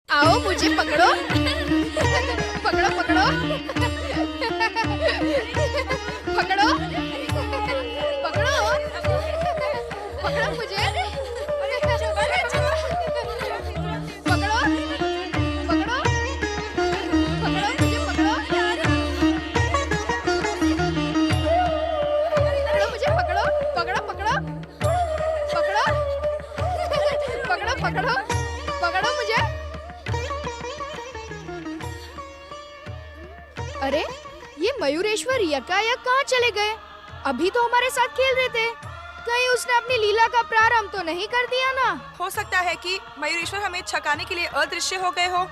आओ मुझे पकड़ो। पकड़ो पकड़ो। पकड़ो पकड़ो। पकड़ो मुझे। पकड़ो पकड़ो। पकड़ो मुझे पकड़ो। पकड़ो मुझे पकड़ो। पकड़ो पकड़ो। पकड़ो पकड़ो पकड़ो। पकड़ो मुझे। अरे ये मयूरेश्वर यकायक कहाँ चले गए? अभी तो हमारे साथ खेल रहे थे। कहीं उसने अपनी लीला का प्रारंभ तो नहीं कर दिया ना? हो सकता है कि मयूरेश्वर हमें छकाने के लिए अदृश्य हो गए हो।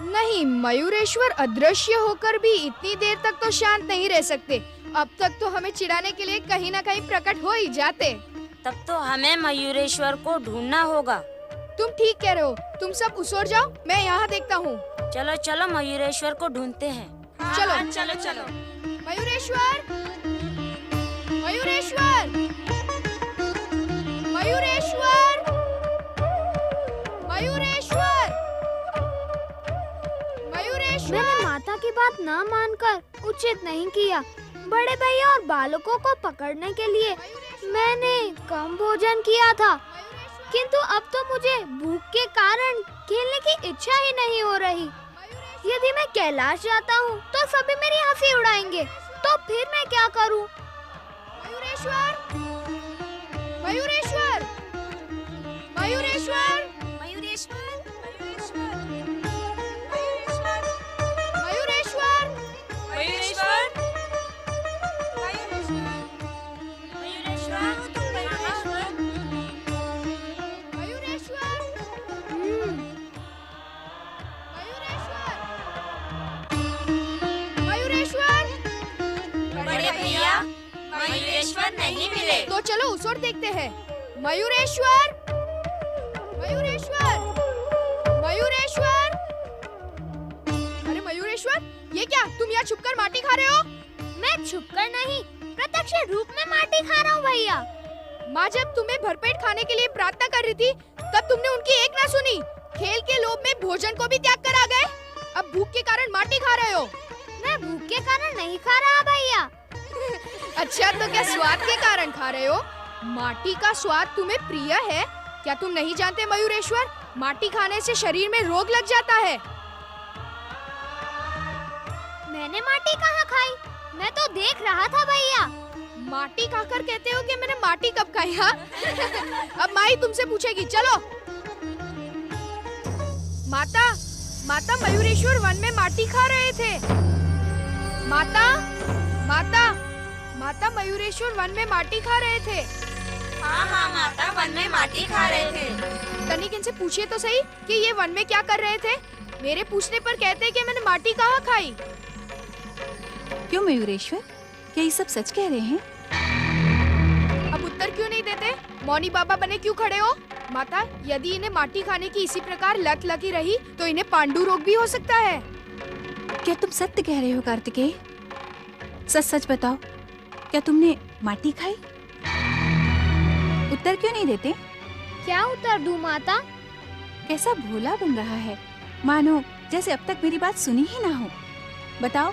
नहीं, मयूरेश्वर अदृश्य होकर भी इतनी देर तक तो शांत नहीं रह सकते। अब तक तो हमें चिढ़ाने के लिए कहीं ना कहीं प्रकट हो ही जाते। तब तो हमें मयूरेश्वर को ढूंढना होगा। तुम ठीक कह रहे हो। तुम सब उस ओर जाओ, मैं यहाँ देखता हूँ। चलो चलो मयूरेश्वर को ढूंढते हैं। चलो चलो चलो। मयूरेश्वर, मयूरेश्वर, मयूरेश्वर, मयूरेश्वर, मयूरेश्वर। मैंने माता की बात न मानकर उचित नहीं किया। बड़े भैया और बालकों को पकड़ने के लिए मैंने कम भोजन किया था, किंतु अब तो मुझे भूख के कारण खेलने की इच्छा ही नहीं हो रही। यदि मैं कैलाश जाता हूँ तो सभी मेरी हंसी उड़ाएंगे, तो फिर मैं क्या करूँ? मयूरेश्वर, मयूरेश्वर, मयूरेश्वर, मयूरेश्वर, मयूरेश्वर, मयूरेश्वर, मयूरेश्वर, मयूरेश्वर। बड़े भैया मयूरेश्वर नहीं मिले। तो चलो उस ओर देखते हैं। मयूरेश्वर, मयूरेश्वर, मयूरेश्वर। अरे मयूरेश्वर, ये क्या तुम यहाँ छुपकर माटी खा रहे हो? मैं छुपकर नहीं, प्रत्यक्ष रूप में माटी खा रहा हूँ भैया। माँ जब तुम्हें भरपेट खाने के लिए प्रार्थना कर रही थी, तब तुमने उनकी एक ना सुनी। खेल के लोभ में भोजन को भी त्याग कर आ गए। अब भूख के कारण माटी खा रहे हो। मैं भूख के कारण नहीं खा रहा भैया। अच्छा, तो क्या स्वाद के कारण खा रहे हो? माटी का स्वाद तुम्हें प्रिय है? क्या तुम नहीं जानते मयूरेश्वर, माटी खाने से शरीर में रोग लग जाता है। मैंने माटी कहाँ खाई? मैं तो देख रहा था भैया। माटी खाकर कहते हो कि मैंने माटी कब खाई? हाँ? अब माई तुमसे पूछेगी। चलो। माता, माता मयूरेश्वर वन में माटी खा रहे थे। माता, माता, माता मयूरेश्वर वन में माटी खा रहे थे। हाँ हाँ माता वन में माटी खा रहे थे। तनिक इनसे पूछिए तो सही कि ये वन में क्या कर रहे थे। मेरे पूछने पर कहते कि मैंने माटी कहाँ खाई। क्यों मयूरेश्वर, क्या ये सब सच कह रहे हैं? अब उत्तर क्यों नहीं देते? मौनी बाबा बने क्यों खड़े हो? माता, यदि इन्हें माटी खाने की इसी प्रकार लत लगी रही तो इन्हें पांडु रोग भी हो सकता है। क्या तुम सत्य कह रहे हो कार्तिकेय? सच सच बताओ, क्या तुमने माटी खाई? उत्तर क्यों नहीं देते? क्या उत्तर दूं माता? कैसा भोला बन रहा है, मानो जैसे अब तक मेरी बात सुनी ही ना हो। बताओ,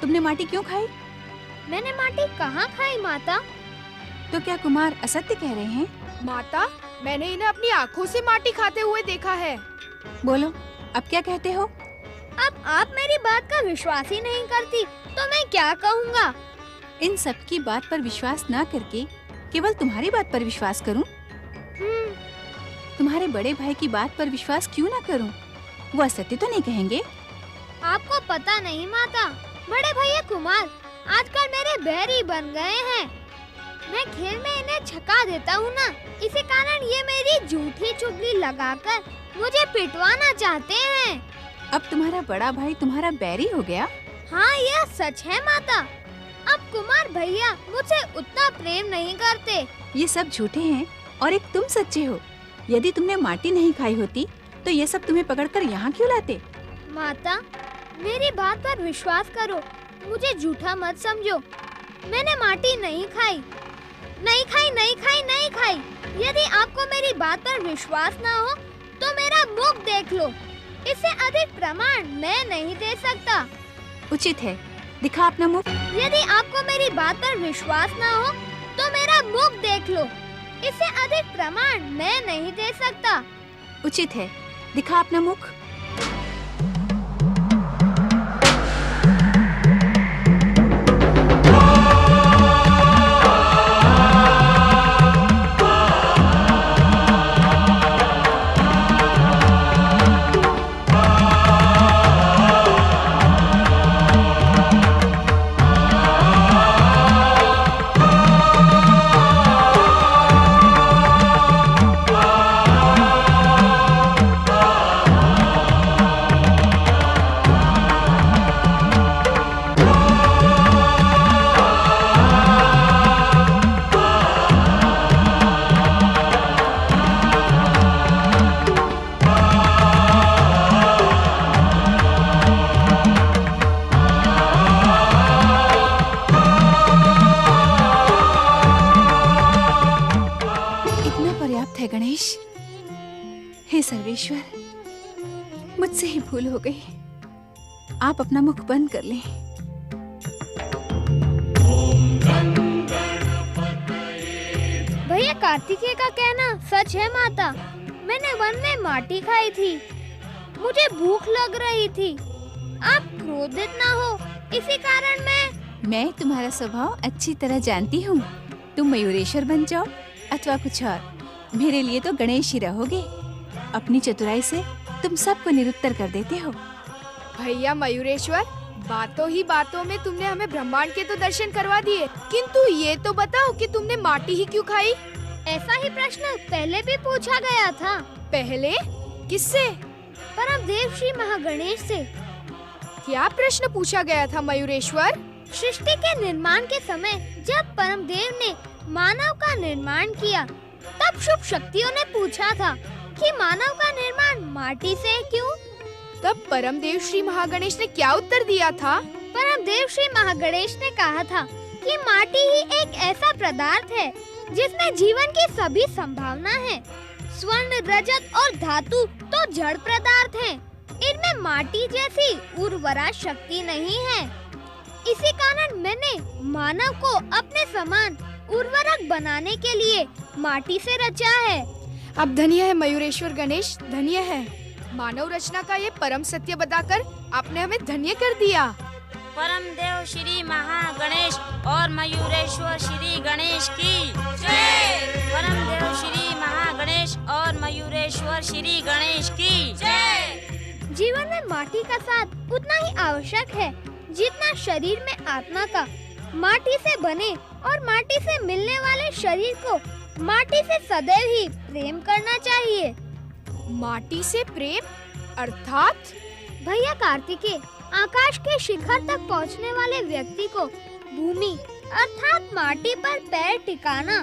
तुमने माटी क्यों खाई? मैंने माटी कहाँ खाई माता? तो क्या कुमार असत्य कह रहे हैं? माता, मैंने इन्हें अपनी आँखों से माटी खाते हुए देखा है। बोलो, अब क्या कहते हो? अब आप मेरी बात का विश्वास ही नहीं करती तो मैं क्या कहूँगा? इन सब की बात पर विश्वास ना करके केवल तुम्हारी बात पर विश्वास करूं? तुम्हारे बड़े भाई की बात पर विश्वास क्यों ना करूं? वो असत्य तो नहीं कहेंगे? आपको पता नहीं माता, बड़े भैया कुमार आजकल मेरे बैरी बन गए हैं। मैं खेल में इन्हें छका देता हूँ ना, इसी कारण ये मेरी झूठी चुगली लगाकर मुझे पिटवाना चाहते हैं। अब तुम्हारा बड़ा भाई तुम्हारा बैरी हो गया? हाँ, यह सच है माता। अब कुमार भैया मुझसे उतना प्रेम नहीं करते। ये सब झूठे हैं और एक तुम सच्चे हो। यदि तुमने माटी नहीं खाई होती तो ये सब तुम्हें पकड़कर यहाँ क्यों लाते? माता, मेरी बात पर विश्वास करो, मुझे झूठा मत समझो। मैंने माटी नहीं खाई, नहीं खाई, नहीं खाई, नहीं खाई। यदि आपको मेरी बात पर विश्वास ना हो तो मेरा मुख देख लो। इससे अधिक प्रमाण मैं नहीं दे सकता। उचित है, दिखा अपना मुख। यदि आपको मेरी बात पर विश्वास न हो तो मेरा मुख देख लो। इससे अधिक प्रमाण मैं नहीं दे सकता। उचित है, दिखा अपना मुख। है गणेश। हे सर्वेश्वर, मुझसे ही भूल हो गई। आप अपना मुख बंद कर लें। भैया कार्तिकेय का कहना सच है माता। मैंने वन में माटी खाई थी, मुझे भूख लग रही थी। आप क्रोधित ना हो, इसी कारण मैं तुम्हारा स्वभाव अच्छी तरह जानती हूँ। तुम मयूरेश्वर बन जाओ अथवा कुछ और, मेरे लिए तो गणेश ही रहोगे। अपनी चतुराई से तुम सबको निरुत्तर कर देते हो। भैया मयूरेश्वर, बातों ही बातों में तुमने हमें ब्रह्मांड के तो दर्शन करवा दिए, किंतु ये तो बताओ कि तुमने माटी ही क्यों खाई? ऐसा ही प्रश्न पहले भी पूछा गया था। पहले? किससे? परम देव श्री महागणेश से। क्या प्रश्न पूछा गया था मयूरेश्वर? सृष्टि के निर्माण के समय जब परम देव ने मानव का निर्माण किया, तब शुभ शक्तियों ने पूछा था कि मानव का निर्माण माटी से क्यों? तब परम देव श्री महागणेश ने क्या उत्तर दिया था? परम देव श्री महागणेश ने कहा था कि माटी ही एक ऐसा पदार्थ है जिसमें जीवन की सभी संभावना है। स्वर्ण, रजत और धातु तो जड़ पदार्थ हैं। इनमें माटी जैसी उर्वरा शक्ति नहीं है। इसी कारण मैंने मानव को अपने समान उर्वरक बनाने के लिए माटी से रचा है। अब धन्य है मयूरेश्वर गणेश, धन्य है। मानव रचना का ये परम सत्य बताकर आपने हमें धन्य कर दिया। परम देव श्री महागणेश और मयूरेश्वर श्री गणेश की जय। परम देव श्री महागणेश और मयूरेश्वर श्री गणेश की जय। जीवन में माटी का साथ उतना ही आवश्यक है जितना शरीर में आत्मा का। माटी से बने और माटी से मिलने वाले शरीर को माटी से सदैव ही प्रेम करना चाहिए। माटी से प्रेम अर्थात? भैया कार्तिकेय, आकाश के शिखर तक पहुंचने वाले व्यक्ति को भूमि अर्थात माटी पर पैर टिकाना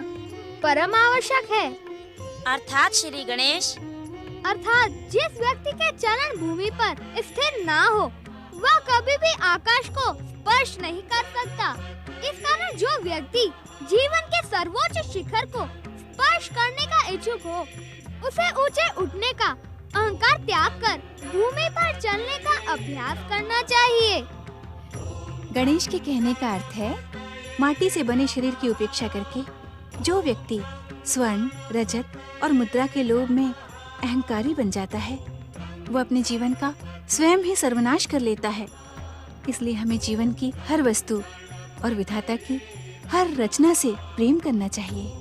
परम आवश्यक है। अर्थात श्री गणेश? अर्थात जिस व्यक्ति के चरण भूमि पर स्थिर ना हो, वह कभी भी आकाश को स्पर्श नहीं कर सकता। इस कारण जो व्यक्ति जीवन के सर्वोच्च शिखर को स्पर्श करने का इच्छुक हो, उसे ऊंचे उठने का अहंकार त्याग कर भूमि पर चलने का अभ्यास करना चाहिए। गणेश के कहने का अर्थ है, माटी से बने शरीर की उपेक्षा करके जो व्यक्ति स्वर्ण, रजत और मुद्रा के लोभ में अहंकारी बन जाता है, वो अपने जीवन का स्वयं ही सर्वनाश कर लेता है। इसलिए हमें जीवन की हर वस्तु और विधाता की हर रचना से प्रेम करना चाहिए।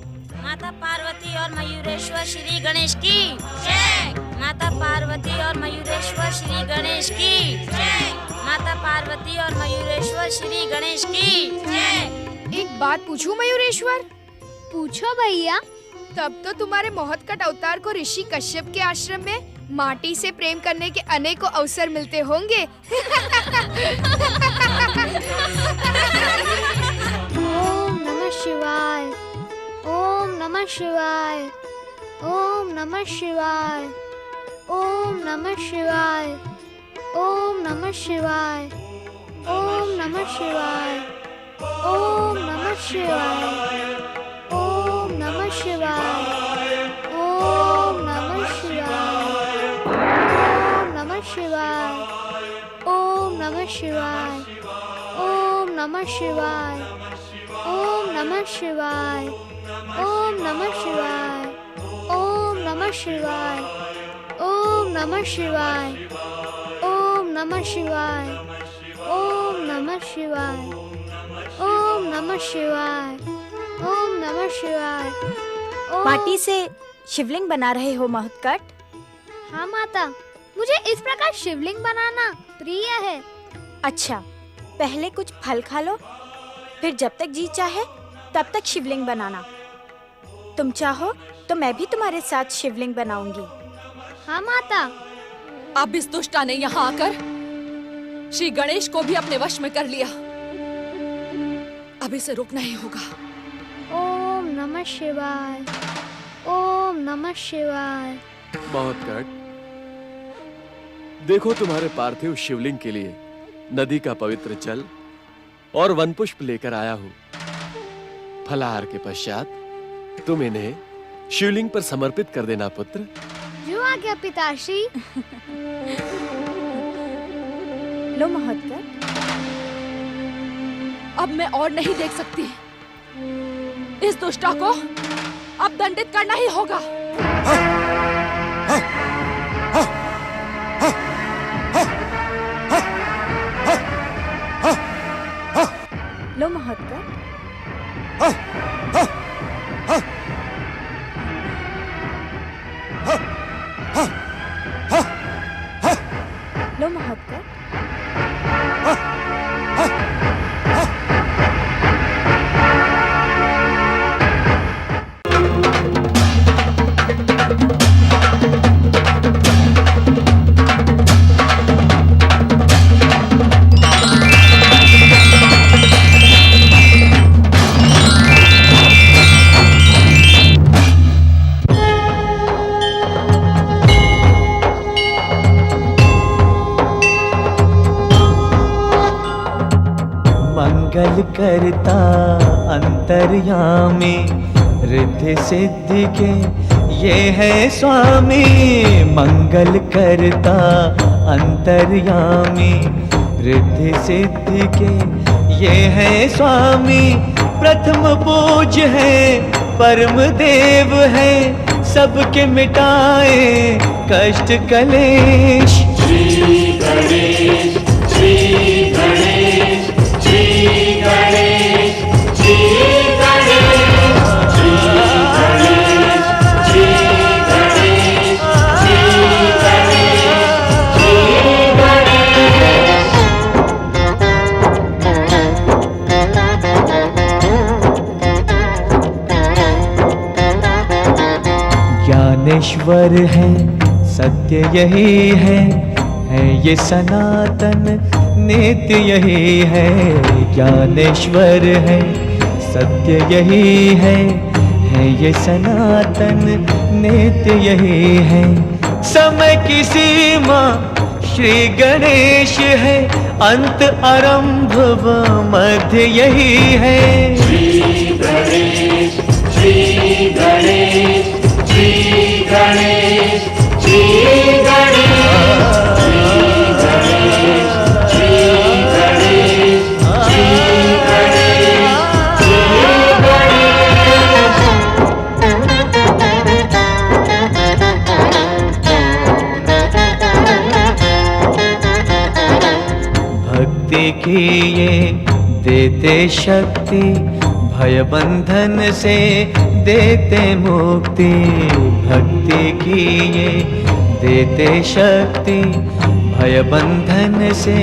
माता पार्वती और मयूरेश्वर श्री गणेश की जय। माता पार्वती और मयूरेश्वर श्री गणेश की जय। माता पार्वती और मयूरेश्वर श्री गणेश की जय। एक बात पूछूं मयूरेश्वर? पूछो भैया। तब तो तुम्हारे मोहतकट अवतार को ऋषि कश्यप के आश्रम में माटी से प्रेम करने के अनेकों अवसर मिलते होंगे। ओम नमः शिवाय, ओम नमः शिवाय, ओम नमः शिवाय, ओम नमः शिवाय, ओम नमः शिवाय, ओम नमः शिवाय, ओम नमः शिवाय, ओम नमः शिवाय, ओम नमः शिवाय, ओम नमः शिवाय, ओम नमः शिवाय, ओम नमः शिवाय, ओम नमः शिवाय, ओम नमः शिवाय, ओम नमः शिवाय, ओम नमः शिवाय, ओम नमः शिवाय, ओम नमः शिवाय, ओम नमः शिवाय, ओम नमः शिवाय। माटी से शिवलिंग बना रहे हो महोत्कट? हाँ माता, मुझे इस प्रकार शिवलिंग बनाना प्रिय है। अच्छा, पहले कुछ फल खा लो, फिर जब तक जी चाहे तब तक शिवलिंग बनाना। तुम चाहो तो मैं भी तुम्हारे साथ शिवलिंग बनाऊंगी। हाँ माता। अब इस दुष्टा ने यहाँ आकर श्री गणेश को भी अपने वश में कर लिया। अब इसे रोकना ही होगा। ओम नमः शिवाय, ओम नमः शिवाय। महोत्कट, देखो तुम्हारे पार्थिव शिवलिंग के लिए नदी का पवित्र जल और वन पुष्प लेकर आया हूँ। फलाहार के पश्चात तुम इन्हें शिवलिंग पर समर्पित कर देना पुत्र। जो आज्ञा पिताश्री। लो महोत्कट। अब मैं और नहीं देख सकती। इस दुष्टा को अब दंडित करना ही होगा। लो महोत्कट। लो महोत्कट। मंगल करता अंतर्यामी, रिद्धि सिद्धि के ये है स्वामी। मंगल करता अंतर्यामी, रिद्धि सिद्धि के ये है स्वामी। प्रथम पूज्य है, परम देव है, सबके मिटाए कष्ट कलेश। श्री गणेश, श्री गणेश, श्री गणेश, श्री गणेश, श्री गणेश, श्री गणेश, श्री गणेश, श्री गणेश। ज्ञानेश्वर है, सत्य यही है ये सनातन नित्य यही है। ज्ञानेश्वर है, सत्य यही है ये सनातन नित्य यही है। समय की सीमा श्री गणेश है, अंत आरंभ व मध्य यही है। श्री गणेश, श्री गणेश, श्री गणेश, श्री गणेश, भक्ति की ये देते शक्ति, भय बंधन से देते मुक्ति। भक्ति की ये देते शक्ति, भय बंधन से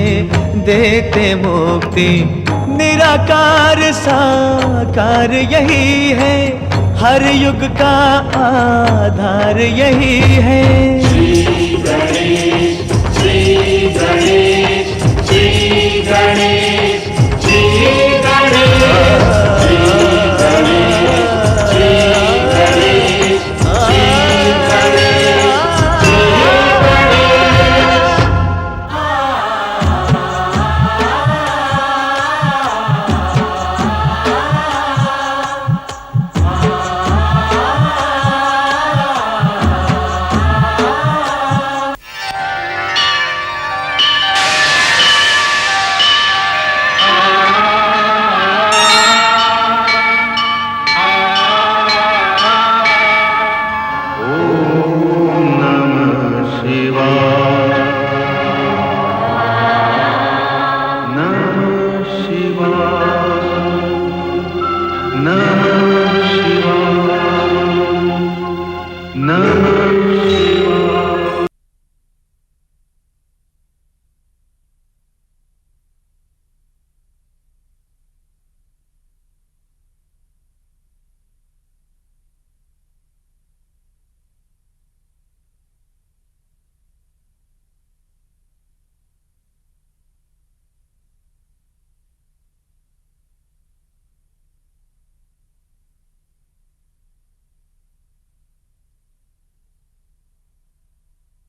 देते मुक्ति। निराकार साकार यही है, हर युग का आधार यही है। श्री गणेश, श्री गणेश, श्री गणेश।